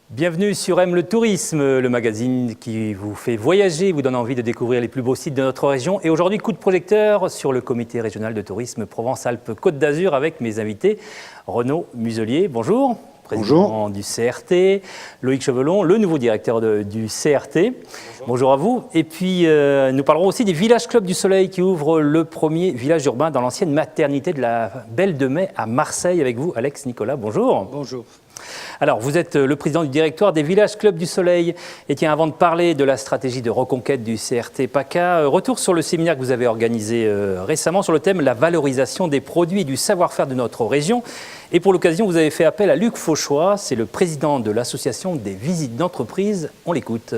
Bienvenue sur Aime le tourisme, le magazine qui vous fait voyager, vous donne envie de découvrir les plus beaux sites de notre région. Et aujourd'hui, coup de projecteur sur le comité régional de tourisme Provence-Alpes-Côte d'Azur avec mes invités. Renaud Muselier, bonjour. Président du CRT, Loïc Chevelon, le nouveau directeur du CRT. Bonjour à vous. Et puis, nous parlerons aussi des Villages Club du Soleil qui ouvrent le premier village urbain dans l'ancienne maternité de la Belle de Mai à Marseille. Avec vous, Alex Nicolas, bonjour. Bonjour. Alors, vous êtes le président du directoire des Villages Club du Soleil. Et tiens, avant de parler de la stratégie de reconquête du CRT PACA, retour sur le séminaire que vous avez organisé récemment sur le thème « La valorisation des produits et du savoir-faire de notre région ». Et pour l'occasion, vous avez fait appel à Luc Fauchois, c'est le président de l'association des visites d'entreprise. On l'écoute.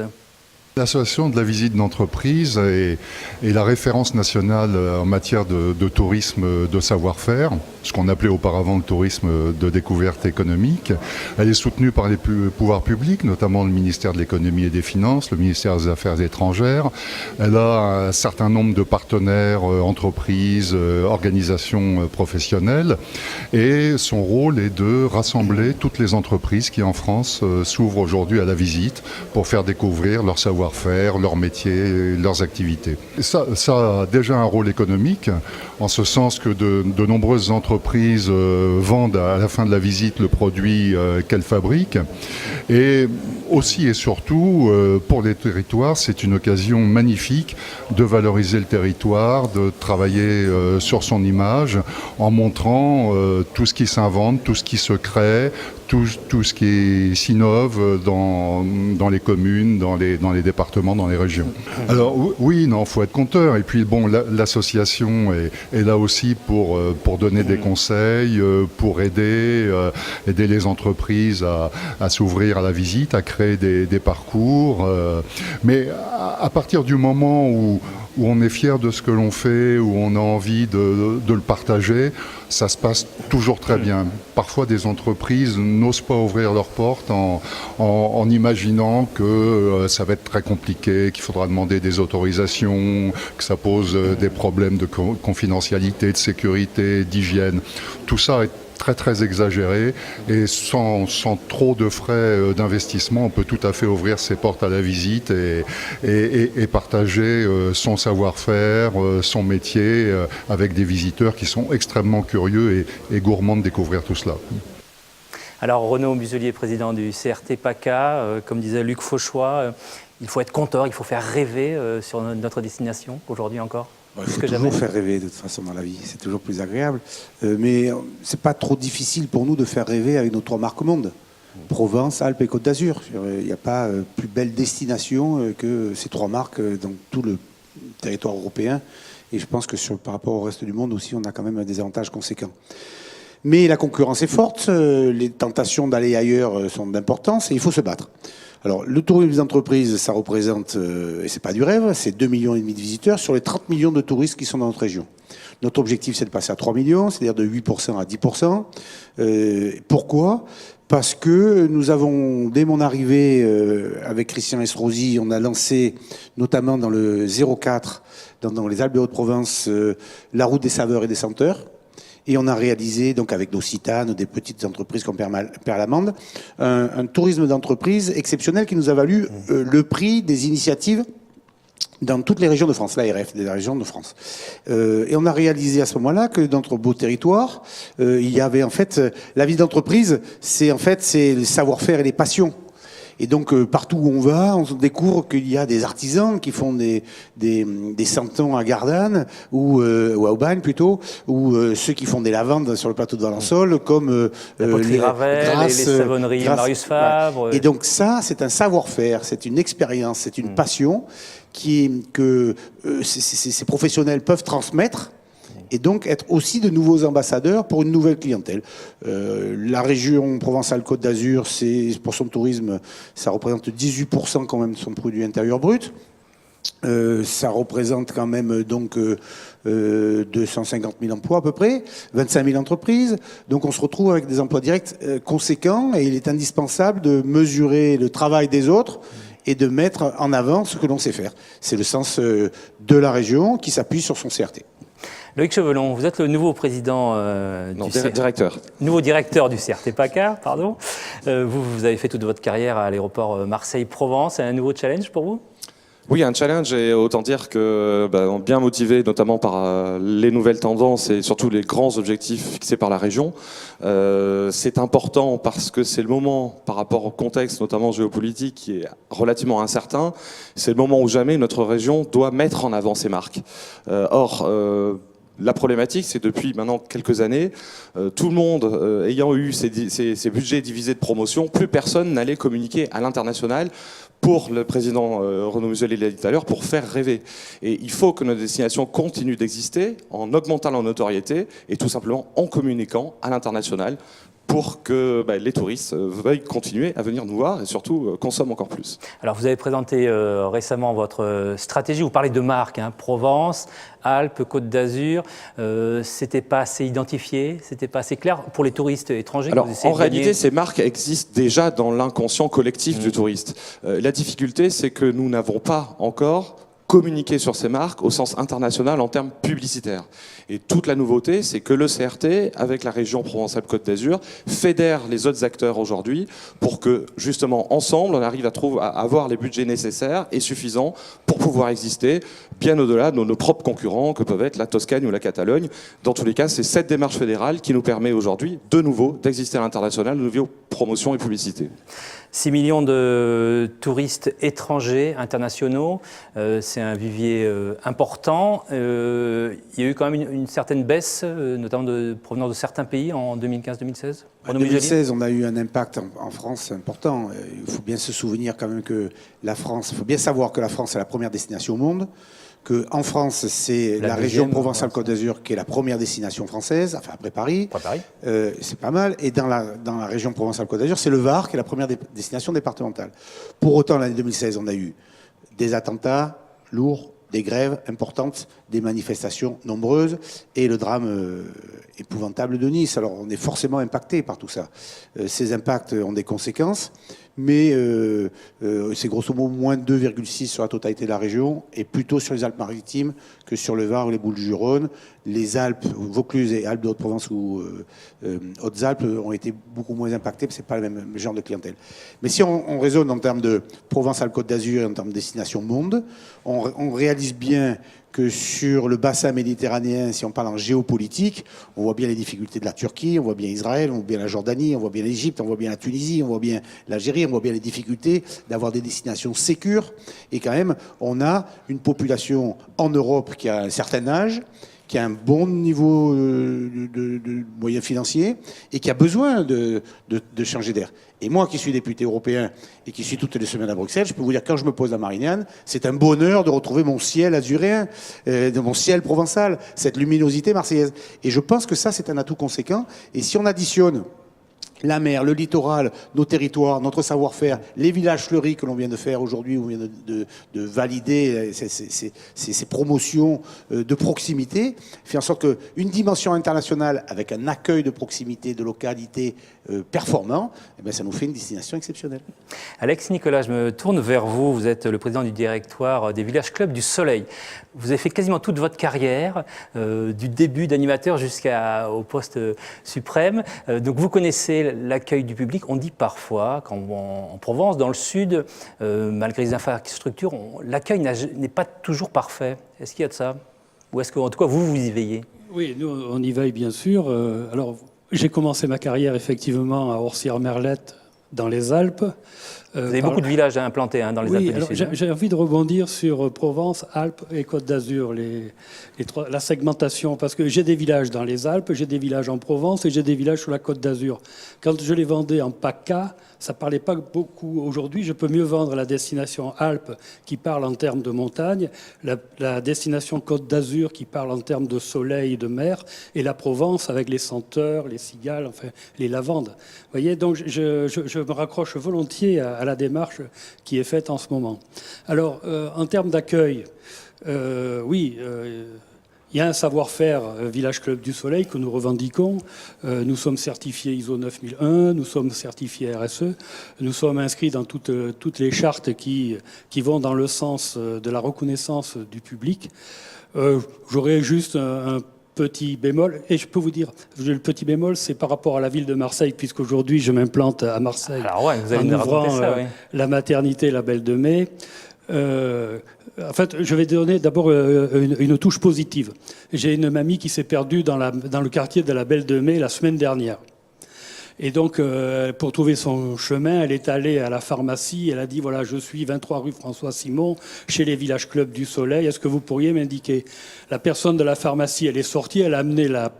L'association de la visite d'entreprise est la référence nationale en matière de tourisme de savoir-faire, ce qu'on appelait auparavant le tourisme de découverte économique. Elle est soutenue par les pouvoirs publics, notamment le ministère de l'économie et des finances, le ministère des Affaires étrangères. Elle a un certain nombre de partenaires, entreprises, organisations professionnelles. Et son rôle est de rassembler toutes les entreprises qui en France s'ouvrent aujourd'hui à la visite pour faire découvrir leur savoir-faire, leur métier, leurs activités. Ça a déjà un rôle économique, en ce sens que de nombreuses entreprises vendent à la fin de la visite le produit qu'elles fabriquent. Et aussi et surtout, pour les territoires, c'est une occasion magnifique de valoriser le territoire, de travailler sur son image, en montrant tout ce qui s'invente, tout ce qui se crée, tout ce qui s'innove dans les communes, dans les départements, dans les régions. Alors oui, non, faut être conteur. Et puis bon, l'association est là aussi pour donner des conseils, pour aider les entreprises à s'ouvrir à la visite, à créer des parcours. Mais à partir du moment où on est fier de ce que l'on fait, où on a envie de le partager, ça se passe toujours très bien. Parfois, des entreprises n'osent pas ouvrir leurs portes en imaginant que ça va être très compliqué, qu'il faudra demander des autorisations, que ça pose des problèmes de confidentialité, de sécurité, d'hygiène. Tout ça est très très exagéré et sans trop de frais d'investissement, on peut tout à fait ouvrir ses portes à la visite et partager son savoir-faire, son métier avec des visiteurs qui sont extrêmement curieux et gourmands de découvrir tout cela. Alors Renaud Muselier, président du CRT PACA, comme disait Luc Fauchois, il faut être conteur, il faut faire rêver sur notre destination aujourd'hui encore. Il faut toujours faire rêver de toute façon dans la vie, c'est toujours plus agréable. Mais c'est pas trop difficile pour nous de faire rêver avec nos 3 marques monde. Provence, Alpes et Côte d'Azur. Il n'y a pas plus belle destination que ces 3 marques dans tout le territoire européen. Et je pense que par rapport au reste du monde aussi, on a quand même des avantages conséquents. Mais la concurrence est forte, les tentations d'aller ailleurs sont d'importance et il faut se battre. Alors, le tourisme d'entreprise, ça représente, et c'est pas du rêve, c'est 2,5 millions de visiteurs sur les 30 millions de touristes qui sont dans notre région. Notre objectif, c'est de passer à 3 millions, c'est-à-dire de 8% à 10%. Pourquoi ? Parce que nous avons, dès mon arrivée avec Christian Estrosi, on a lancé, notamment dans le 04, dans les Alpes de Haute-Provence, la route des saveurs et des senteurs. Et on a réalisé, donc avec d'Occitane, des petites entreprises comme Perlamande, un tourisme d'entreprise exceptionnel qui nous a valu le prix des initiatives dans toutes les régions de France, l'ARF des régions de France. Et on a réalisé à ce moment-là que dans notre beau territoire, il y avait en fait, la vie d'entreprise, c'est le savoir-faire et les passions. Et donc, partout où on va, on découvre qu'il y a des artisans qui font des santons à Gardanne, ou à Aubagne plutôt, ou ceux qui font des lavandes sur le plateau de Valençol, comme la poterie Ravel, les savonneries Marius Fabre. Et donc ça, c'est un savoir-faire, c'est une expérience, c'est une passion que ces professionnels peuvent transmettre. Et donc être aussi de nouveaux ambassadeurs pour une nouvelle clientèle. La région Provence-Alpes-Côte d'Azur, pour son tourisme, ça représente 18% quand même de son produit intérieur brut. Ça représente quand même donc 250 000 emplois à peu près, 25 000 entreprises. Donc on se retrouve avec des emplois directs conséquents et il est indispensable de mesurer le travail des autres et de mettre en avant ce que l'on sait faire. C'est le sens de la région qui s'appuie sur son CRT. Loïc Chevelon, vous êtes le nouveau président directeur. Nouveau directeur du CRT PACA, pardon. Vous avez fait toute votre carrière à l'aéroport Marseille-Provence. C'est un nouveau challenge pour vous ? Oui, un challenge, et autant dire que bien motivé notamment par les nouvelles tendances et surtout les grands objectifs fixés par la région. C'est important parce que c'est le moment, par rapport au contexte notamment géopolitique qui est relativement incertain, c'est le moment où jamais notre région doit mettre en avant ses marques. La problématique, c'est depuis maintenant quelques années, tout le monde ayant eu ses budgets divisés de promotion, plus personne n'allait communiquer à l'international pour le président Renaud Muselier l'a dit tout à l'heure, pour faire rêver. Et il faut que nos destinations continuent d'exister en augmentant leur notoriété et tout simplement en communiquant à l'international pour que les touristes veuillent continuer à venir nous voir et surtout consomment encore plus. Alors vous avez présenté récemment votre stratégie, vous parlez de marques, Provence, Alpes, Côte d'Azur, c'était pas assez identifié, c'était pas assez clair pour les touristes étrangers. Alors en réalité ces marques existent déjà dans l'inconscient collectif du touriste. La difficulté c'est que nous n'avons pas encore communiquer sur ces marques au sens international en termes publicitaires. Et toute la nouveauté, c'est que le CRT, avec la région Provence-Alpes-Côte d'Azur, fédère les autres acteurs aujourd'hui pour que, justement, ensemble, on arrive à avoir les budgets nécessaires et suffisants pour pouvoir exister bien au-delà de nos propres concurrents, que peuvent être la Toscane ou la Catalogne. Dans tous les cas, c'est cette démarche fédérale qui nous permet aujourd'hui, de nouveau, d'exister à l'international, de nouveau promotion et publicité. 6 millions de touristes étrangers, internationaux, c'est un vivier important. Il y a eu quand même une certaine baisse, notamment provenant de certains pays en 2015-2016. En 2016, on a eu un impact en France important. Il faut bien se souvenir quand même que la France, il faut bien savoir que la France est la première destination au monde. En France, c'est la région Provence-Alpes-Côte d'Azur qui est la première destination française, enfin après Paris. C'est pas mal. Et dans la région Provence-Alpes-Côte d'Azur, c'est le Var qui est la première destination départementale. Pour autant, l'année 2016, on a eu des attentats lourds, des grèves importantes, des manifestations nombreuses et le drame épouvantable de Nice. Alors on est forcément impacté par tout ça. Ces impacts ont des conséquences, mais c'est grosso modo moins 2,6 sur la totalité de la région et plutôt sur les Alpes-Maritimes que sur le Var ou les Bouches-du-Rhône. Les Alpes, Vaucluse et Alpes de Haute-Provence ou Hautes-Alpes ont été beaucoup moins impactées, ce n'est pas le même genre de clientèle. Mais si on raisonne en termes de Provence-Alpes-Côte d'Azur et en termes de destination monde, on réalise bien que sur le bassin méditerranéen, si on parle en géopolitique, on voit bien les difficultés de la Turquie, on voit bien Israël, on voit bien la Jordanie, on voit bien l'Égypte, on voit bien la Tunisie, on voit bien l'Algérie, on voit bien les difficultés d'avoir des destinations sécures. Et quand même, on a une population en Europe qui a un certain âge, qui a un bon niveau de moyens financiers et qui a besoin de changer d'air. Et moi qui suis député européen et qui suis toutes les semaines à Bruxelles, je peux vous dire quand je me pose à Marignane, c'est un bonheur de retrouver mon ciel azuréen, de mon ciel provençal, cette luminosité marseillaise. Et je pense que ça, c'est un atout conséquent. Et si on additionne la mer, le littoral, nos territoires, notre savoir-faire, les villages fleuris que l'on vient de faire aujourd'hui, où on vient de valider ces promotions de proximité, fait en sorte qu'une dimension internationale avec un accueil de proximité, de localité performant, ça nous fait une destination exceptionnelle. Alex Nicolas, je me tourne vers vous. Vous êtes le président du directoire des Villages Clubs du Soleil. Vous avez fait quasiment toute votre carrière, du début d'animateur jusqu'au poste suprême. Donc vous connaissez l'accueil du public. On dit parfois qu'en Provence, dans le sud, malgré les infrastructures, l'accueil n'est pas toujours parfait. Est-ce qu'il y a de ça? Ou est-ce qu'en tout cas, vous y veillez? Oui, nous, on y veille bien sûr. Alors, j'ai commencé ma carrière effectivement à Orsières-Merlette, dans les Alpes. Vous avez beaucoup de villages implantés dans les Alpes du Sud. J'ai envie de rebondir sur Provence, Alpes et Côte d'Azur, la segmentation, parce que j'ai des villages dans les Alpes, j'ai des villages en Provence et j'ai des villages sur la Côte d'Azur. Quand je les vendais en PACA, ça ne parlait pas beaucoup. Aujourd'hui, je peux mieux vendre la destination Alpes qui parle en termes de montagne, la destination Côte d'Azur qui parle en termes de soleil et de mer, et la Provence avec les senteurs, les cigales, enfin les lavandes. Vous voyez, donc je me raccroche volontiers à la démarche qui est faite en ce moment. Alors, en termes d'accueil, oui, il y a un savoir-faire Village Club du Soleil que nous revendiquons. Nous sommes certifiés ISO 9001, nous sommes certifiés RSE, nous sommes inscrits dans toutes les chartes qui vont dans le sens de la reconnaissance du public. J'aurais juste un petit bémol, et je peux vous dire, le petit bémol, c'est par rapport à la ville de Marseille, puisqu'aujourd'hui je m'implante à Marseille. Alors ouais, vous allez en nous ouvrant raconter ça, oui. la maternité La Belle de Mai. En fait, je vais donner d'abord une touche positive. J'ai une mamie qui s'est perdue dans le quartier de La Belle de Mai la semaine dernière. Et donc, pour trouver son chemin, elle est allée à la pharmacie. Elle a dit, voilà, je suis 23 rue François Simon, chez les Village Club du Soleil. Est-ce que vous pourriez m'indiquer? La personne de la pharmacie, elle est sortie, elle a amené la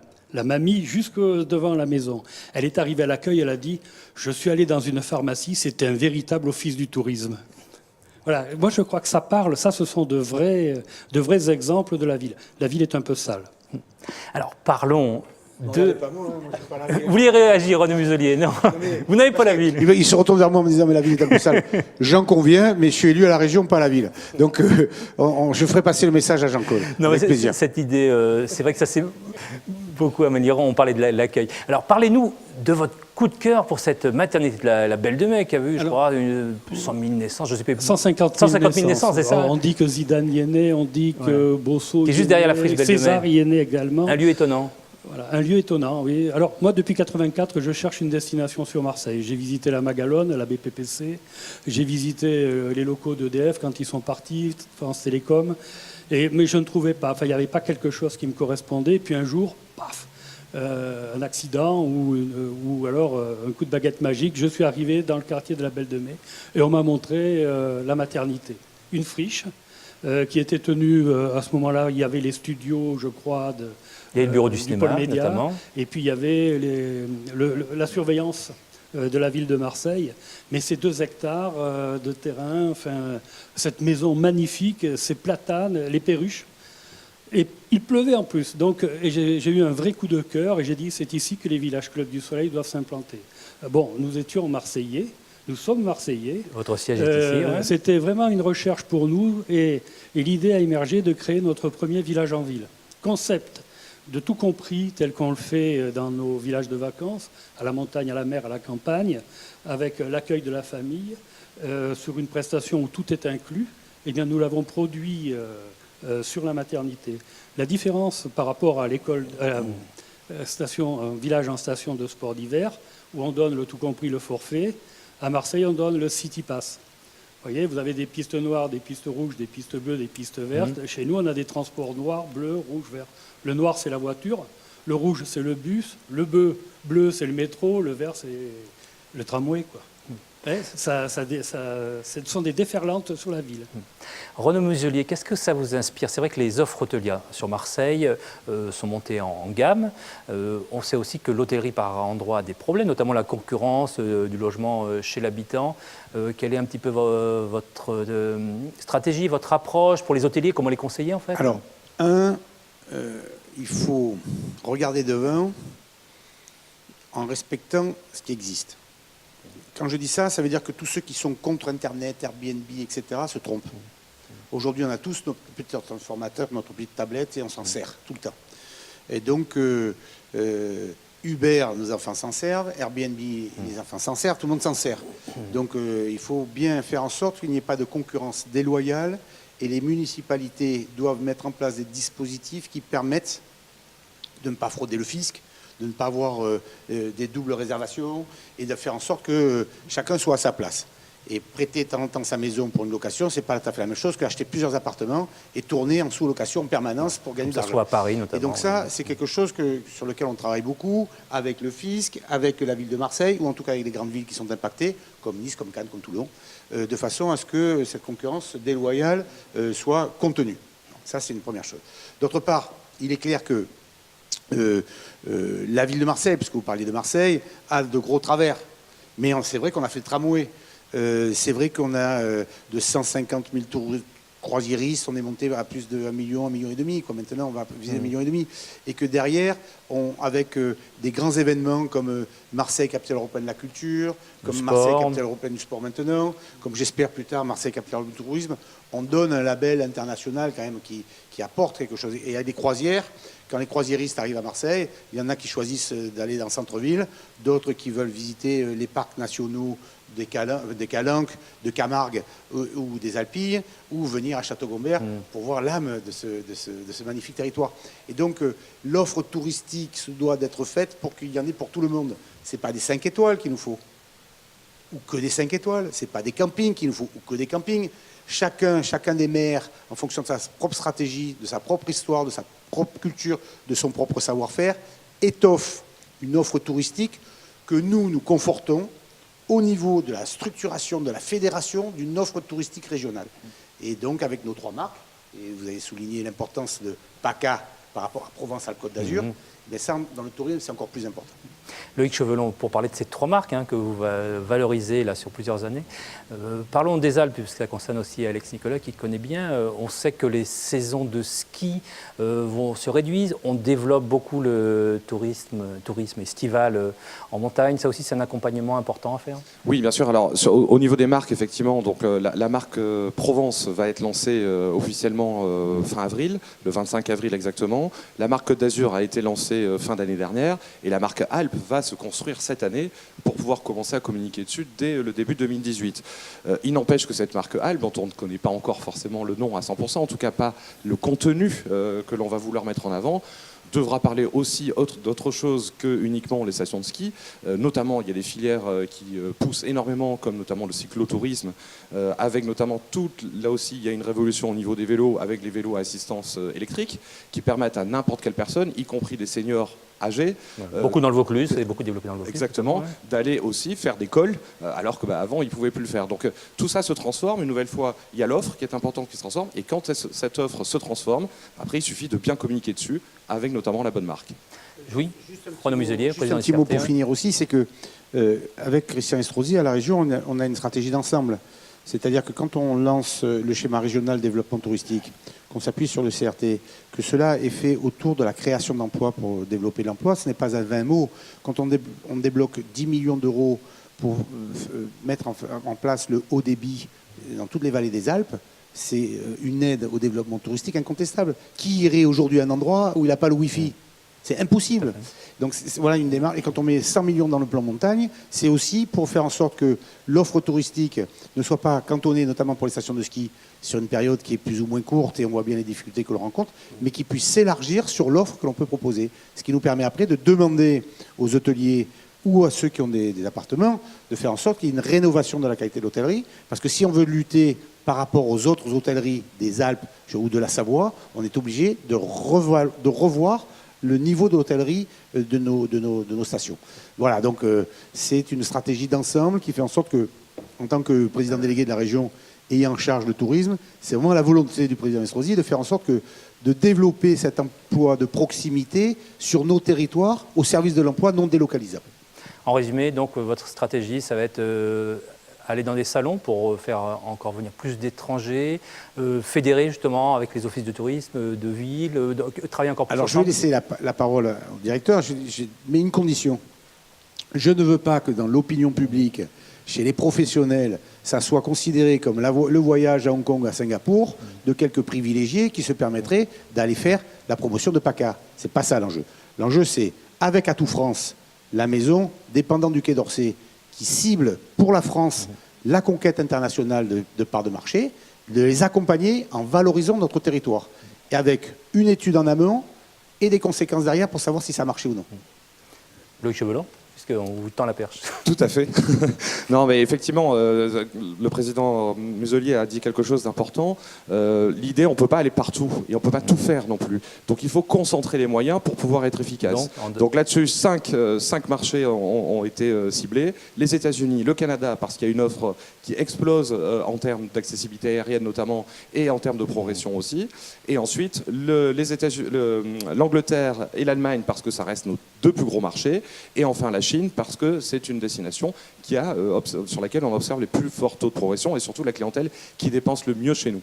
mamie jusque devant la maison. Elle est arrivée à l'accueil, elle a dit, je suis allée dans une pharmacie, c'était un véritable office du tourisme. Voilà, moi je crois que ça parle, ça ce sont de vrais exemples de la ville. La ville est un peu sale. Alors parlons de... Vous vouliez réagir, Renaud Muselier? Non, vous n'avez pas la ville. Il se retourne vers moi en me disant mais la ville est un peu sale. J'en conviens, mais je suis élu à la région, pas à la ville. Donc je ferai passer le message à Jean-Claude. Avec plaisir. Cette idée, c'est vrai que ça s'est beaucoup amélioré. On parlait de l'accueil. Alors parlez-nous de votre coup de cœur pour cette maternité de la Belle de Mai qui a vu, je crois, 100 000 naissances, je sais pas. 150 000 naissances, c'est ça. On dit que Zidane y est né, on dit que Bosso qui est juste derrière la friche Belle de Mai. César y est né également. Un lieu étonnant. Voilà, un lieu étonnant, oui. Alors, moi, depuis 1984, je cherche une destination sur Marseille. J'ai visité la Magalone, la BPPC. J'ai visité les locaux d'EDF quand ils sont partis, France Télécom. Mais je ne trouvais pas. Enfin, il n'y avait pas quelque chose qui me correspondait. Et puis un jour, paf, un accident ou alors un coup de baguette magique. Je suis arrivé dans le quartier de la Belle de Mai et on m'a montré la maternité. Une friche qui était tenue, à ce moment-là, il y avait les studios, je crois, il y a le bureau du cinéma, Média, notamment. Et puis il y avait la surveillance de la ville de Marseille. Mais ces 2 hectares de terrain, enfin, cette maison magnifique, ces platanes, les perruches. Et il pleuvait en plus. Donc j'ai eu un vrai coup de cœur et j'ai dit c'est ici que les Villages Club du Soleil doivent s'implanter. Bon, nous étions Marseillais. Nous sommes Marseillais. Votre siège est ici. Ouais. C'était vraiment une recherche pour nous et l'idée a émergé de créer notre premier village en ville. Concept de tout compris tel qu'on le fait dans nos villages de vacances, à la montagne, à la mer, à la campagne, avec l'accueil de la famille, sur une prestation où tout est inclus. Eh bien, nous l'avons produit sur la maternité. La différence par rapport à l'école, village en station de sport d'hiver, où on donne le tout compris, le forfait, à Marseille, on donne le City Pass. Vous voyez, vous avez des pistes noires, des pistes rouges, des pistes bleues, des pistes vertes. Chez nous, on a des transports noirs, bleus, rouges, verts. Le noir, c'est la voiture. Le rouge, c'est le bus. Le bleu, c'est le métro. Le vert, c'est le tramway, quoi. Ouais, ce sont des déferlantes sur la ville. Renaud Muselier, qu'est-ce que ça vous inspire? C'est vrai que les offres hôtelières sur Marseille sont montées en gamme. On sait aussi que l'hôtellerie par endroits a des problèmes, notamment la concurrence du logement chez l'habitant. Quelle est un petit peu votre stratégie, votre approche pour les hôteliers? Comment les conseiller en fait? Alors, il faut regarder devant en respectant ce qui existe. Quand je dis ça, ça veut dire que tous ceux qui sont contre Internet, Airbnb, etc., se trompent. Aujourd'hui, on a tous notre petit transformateur, notre petite tablette, et on s'en sert tout le temps. Et donc, Uber, nos enfants s'en servent, Airbnb, les enfants s'en servent, tout le monde s'en sert. Donc, il faut bien faire en sorte qu'il n'y ait pas de concurrence déloyale, et les municipalités doivent mettre en place des dispositifs qui permettent de ne pas frauder le fisc, de ne pas avoir des doubles réservations et de faire en sorte que chacun soit à sa place. Et prêter de temps en temps sa maison pour une location, c'est pas tout à fait la même chose qu'acheter plusieurs appartements et tourner en sous-location en permanence pour gagner de l'argent. Soit à Paris notamment. Et donc ça, c'est quelque chose sur lequel on travaille beaucoup avec le fisc, avec la ville de Marseille, ou en tout cas avec les grandes villes qui sont impactées, comme Nice, comme Cannes, comme Toulon, de façon à ce que cette concurrence déloyale soit contenue. Ça, c'est une première chose. D'autre part, il est clair que la ville de Marseille, puisque vous parliez de Marseille, a de gros travers. Mais c'est vrai qu'on a fait le tramway. C'est vrai qu'on a de 150 000 croisiéristes, on est monté à plus de 1 million, 1,5 million. Quoi. Maintenant, on va viser 1,5 million. Et que derrière, avec des grands événements comme Marseille, capitale européenne de la culture, comme sport. Marseille, capitale européenne du sport maintenant, comme j'espère plus tard Marseille, capitale du tourisme, on donne un label international quand même qui apporte quelque chose. Et il y a des croisières, quand les croisiéristes arrivent à Marseille, il y en a qui choisissent d'aller dans le centre-ville, d'autres qui veulent visiter les parcs nationaux des Calanques, de Camargue ou des Alpilles, ou venir à Château-Gombert pour voir l'âme de ce magnifique territoire. Et donc l'offre touristique se doit d'être faite pour qu'il y en ait pour tout le monde. Ce n'est pas des 5 étoiles qu'il nous faut, ou que des 5 étoiles. Ce n'est pas des campings qu'il nous faut, ou que des campings. Chacun des maires, en fonction de sa propre stratégie, de sa propre histoire, de sa propre culture, de son propre savoir-faire, étoffe une offre touristique que nous confortons au niveau de la structuration de la fédération d'une offre touristique régionale. Et donc avec nos 3 marques, et vous avez souligné l'importance de PACA par rapport à Provence-Alpes-Côte d'Azur, mais ça, dans le tourisme, c'est encore plus important. Loïc Chevelon, pour parler de ces 3 marques que vous valorisez là, sur plusieurs années, parlons des Alpes, puisque ça concerne aussi Alex Nicolas qui connaît bien. On sait que les saisons de ski se réduisent. On développe beaucoup le tourisme estival en montagne. Ça aussi, c'est un accompagnement important à faire. Oui, bien sûr. Alors, au niveau des marques, effectivement, donc, la marque Provence va être lancée officiellement fin avril, le 25 avril exactement. La marque Côte d'Azur a été lancée fin d'année dernière. Et la marque Alpes va se construire cette année pour pouvoir commencer à communiquer dessus dès le début 2018. Il n'empêche que cette marque Alpes, dont on ne connaît pas encore forcément le nom à 100%, en tout cas pas le contenu que l'on va vouloir mettre en avant, devra parler aussi d'autre chose que uniquement les stations de ski. Notamment, il y a des filières qui poussent énormément, comme notamment le cyclotourisme, avec notamment là aussi, il y a une révolution au niveau des vélos, avec les vélos à assistance électrique, qui permettent à n'importe quelle personne, y compris des seniors âgés. Beaucoup dans le Vaucluse et beaucoup développé dans le Vaucluse. Exactement, d'aller aussi faire des cols, alors qu'avant, ils ne pouvaient plus le faire. Donc tout ça se transforme. Une nouvelle fois, il y a l'offre qui est importante qui se transforme. Et quand cette offre se transforme, après, il suffit de bien communiquer dessus, avec notamment la bonne marque. Oui, Renaud Muselier, Juste président un petit mot SRT, pour finir aussi, c'est que avec Christian Estrosi, à la région, on a une stratégie d'ensemble. C'est-à-dire que quand on lance le schéma régional développement touristique, qu'on s'appuie sur le CRT, que cela est fait autour de la création d'emplois pour développer l'emploi, ce n'est pas à 20 mots. Quand on débloque 10 millions d'euros pour mettre en place le haut débit dans toutes les vallées des Alpes, c'est une aide au développement touristique incontestable. Qui irait aujourd'hui à un endroit où il n'a pas le Wi-Fi ? C'est impossible. Donc voilà une démarche. Et quand on met 100 millions dans le plan montagne, c'est aussi pour faire en sorte que l'offre touristique ne soit pas cantonnée, notamment pour les stations de ski, sur une période qui est plus ou moins courte, et on voit bien les difficultés que l'on rencontre, mais qui puisse s'élargir sur l'offre que l'on peut proposer. Ce qui nous permet après de demander aux hôteliers ou à ceux qui ont des appartements de faire en sorte qu'il y ait une rénovation de la qualité de l'hôtellerie. Parce que si on veut lutter par rapport aux autres hôtelleries des Alpes ou de la Savoie, on est obligé de revoir le niveau de l'hôtellerie de nos stations. Voilà, donc c'est une stratégie d'ensemble qui fait en sorte que, en tant que président délégué de la région ayant en charge le tourisme, c'est vraiment la volonté du président Estrosi de faire en sorte de développer cet emploi de proximité sur nos territoires au service de l'emploi non délocalisable. En résumé, donc, votre stratégie, ça va être aller dans des salons pour faire encore venir plus d'étrangers, fédérer justement avec les offices de tourisme de ville, travailler encore plus. Alors je vais laisser la parole au directeur, mais une condition. Je ne veux pas que dans l'opinion publique, chez les professionnels, ça soit considéré comme le voyage à Hong Kong, à Singapour, de quelques privilégiés qui se permettraient d'aller faire la promotion de PACA. C'est pas ça l'enjeu. L'enjeu, c'est, avec Atout France, la maison dépendant du Quai d'Orsay, qui cible pour la France la conquête internationale de parts de marché, de les accompagner en valorisant notre territoire. Et avec une étude en amont et des conséquences derrière pour savoir si ça a marché ou non. Loïc Chevelon, puisqu'on vous tend la perche. Tout à fait. Non, mais effectivement, le président Muselier a dit quelque chose d'important. L'idée, on ne peut pas aller partout et on ne peut pas tout faire non plus. Donc il faut concentrer les moyens pour pouvoir être efficace. Donc là-dessus, 5 marchés ont été ciblés. Les États-Unis, le Canada, parce qu'il y a une offre qui explose en termes d'accessibilité aérienne notamment et en termes de progression aussi. Et ensuite, l'Angleterre et l'Allemagne, parce que ça reste nos 2 plus gros marchés. Et enfin la Chine parce que c'est une destination sur laquelle on observe les plus forts taux de progression et surtout la clientèle qui dépense le mieux chez nous.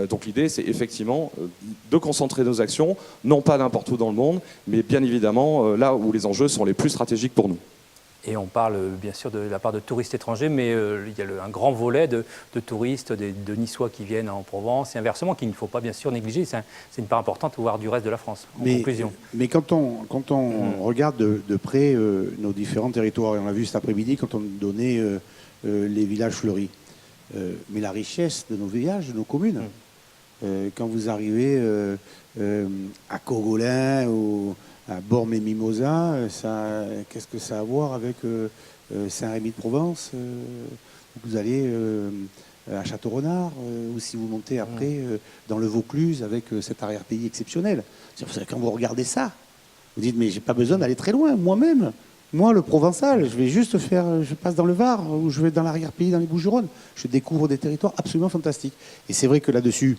Donc l'idée, c'est effectivement de concentrer nos actions, non pas n'importe où dans le monde, mais bien évidemment là où les enjeux sont les plus stratégiques pour nous. Et on parle bien sûr de la part de touristes étrangers, mais il y a un grand volet de touristes, de Niçois qui viennent en Provence, et inversement, qu'il ne faut pas bien sûr négliger. C'est une part importante, voire du reste de la France, en conclusion. Mais quand on regarde de près nos différents territoires, et on l'a vu cet après-midi quand on donnait les villages fleuris, mais la richesse de nos villages, de nos communes, quand vous arrivez à Cogolin ou à Bormes-et-Mimosas, qu'est-ce que ça a à voir avec Saint-Rémy-de-Provence vous allez à Château-Renard, ou si vous montez après dans le Vaucluse avec cet arrière-pays exceptionnel. Quand vous regardez ça, vous dites, mais j'ai pas besoin d'aller très loin, moi-même. Moi, le Provençal, je vais juste je passe dans le Var, ou je vais dans l'arrière-pays, dans les Bouches-du-Rhône. Je découvre des territoires absolument fantastiques. Et c'est vrai que là-dessus,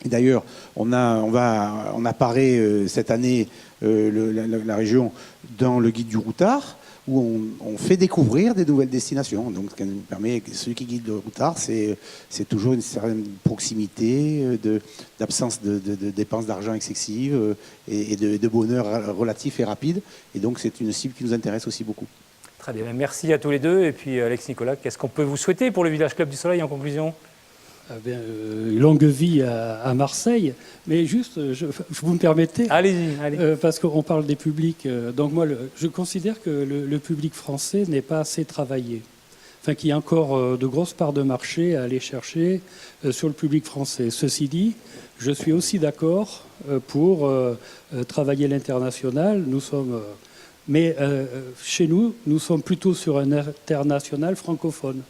et d'ailleurs, on apparaît cette année la région dans le guide du routard, où on fait découvrir des nouvelles destinations. Donc, ce qui nous permet, celui qui guide le routard, c'est toujours une certaine proximité, d'absence de dépenses d'argent excessives et de bonheur relatif et rapide. Et donc, c'est une cible qui nous intéresse aussi beaucoup. Très bien, merci à tous les deux. Et puis, Alex, Nicolas, qu'est-ce qu'on peut vous souhaiter pour le Village Club du Soleil en conclusion ? Longue vie à Marseille, mais juste, vous me permettez, allez-y. Parce qu'on parle des publics. Donc moi, je considère que le public français n'est pas assez travaillé. Enfin, qu'il y a encore de grosses parts de marché à aller chercher sur le public français. Ceci dit, je suis aussi d'accord pour travailler l'international. Mais chez nous, nous sommes plutôt sur un international francophone.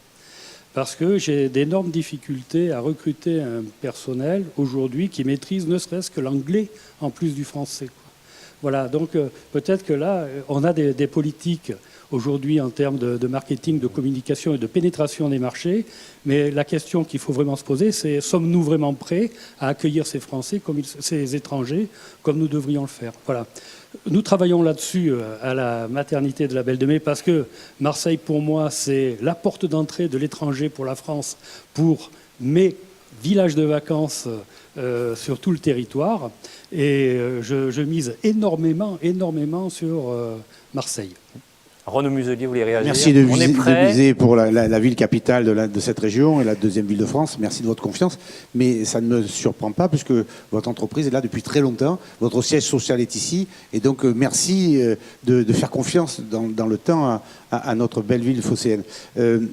Parce que j'ai d'énormes difficultés à recruter un personnel aujourd'hui qui maîtrise ne serait-ce que l'anglais en plus du français, quoi. Voilà, donc peut-être que là, on a des politiques aujourd'hui en termes de marketing, de communication et de pénétration des marchés, mais la question qu'il faut vraiment se poser, c'est sommes-nous vraiment prêts à accueillir ces Français, ces étrangers, comme nous devrions le faire. Voilà. Nous travaillons là-dessus à la maternité de la Belle de Mai parce que Marseille, pour moi, c'est la porte d'entrée de l'étranger pour la France, pour mes villages de vacances sur tout le territoire. Et je mise énormément sur Marseille. Renaud Muselier, vous voulez réagir ? Merci de viser pour la ville capitale de cette région et la deuxième ville de France. Merci de votre confiance. Mais ça ne me surprend pas puisque votre entreprise est là depuis très longtemps. Votre siège social est ici. Et donc, merci de faire confiance dans le temps à notre belle ville phocéenne. Le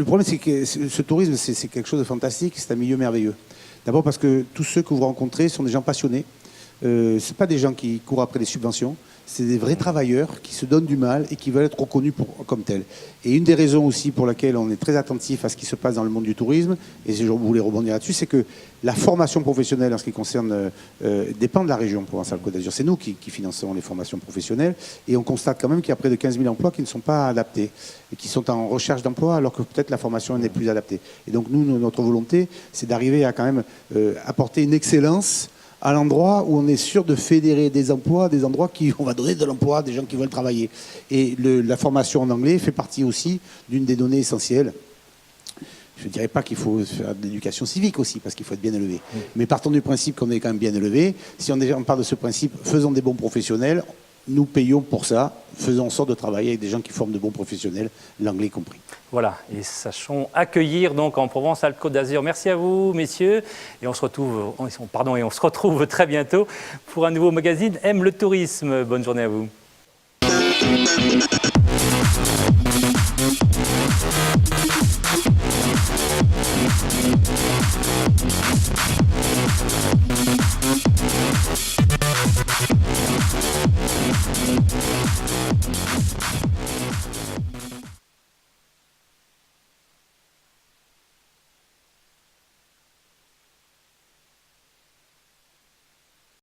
problème, c'est que ce tourisme, c'est quelque chose de fantastique. C'est un milieu merveilleux. D'abord parce que tous ceux que vous rencontrez sont des gens passionnés. Ce ne sont pas des gens qui courent après des subventions. C'est des vrais travailleurs qui se donnent du mal et qui veulent être reconnus comme tels. Et une des raisons aussi pour laquelle on est très attentif à ce qui se passe dans le monde du tourisme, et je voulais rebondir là-dessus, c'est que la formation professionnelle en ce qui concerne dépend de la région Provence-Alpes-Côte d'Azur. C'est nous qui finançons les formations professionnelles et on constate quand même qu'il y a près de 15 000 emplois qui ne sont pas adaptés et qui sont en recherche d'emploi alors que peut-être la formation n'est plus adaptée. Et donc nous, notre volonté, c'est d'arriver à quand même apporter une excellence à l'endroit où on est sûr de fédérer des emplois, des endroits qui on va donner de l'emploi, des gens qui veulent travailler. Et la formation en anglais fait partie aussi d'une des données essentielles. Je ne dirais pas qu'il faut faire de l'éducation civique aussi, parce qu'il faut être bien élevé. Mais partons du principe qu'on est quand même bien élevé. Si on part de ce principe, faisons des bons professionnels, nous payons pour ça, faisons en sorte de travailler avec des gens qui forment de bons professionnels, l'anglais compris. Voilà, et sachons accueillir donc en Provence-Alpes-Côte d'Azur. Merci à vous, messieurs, et on se retrouve très bientôt pour un nouveau magazine Aime le tourisme. Bonne journée à vous.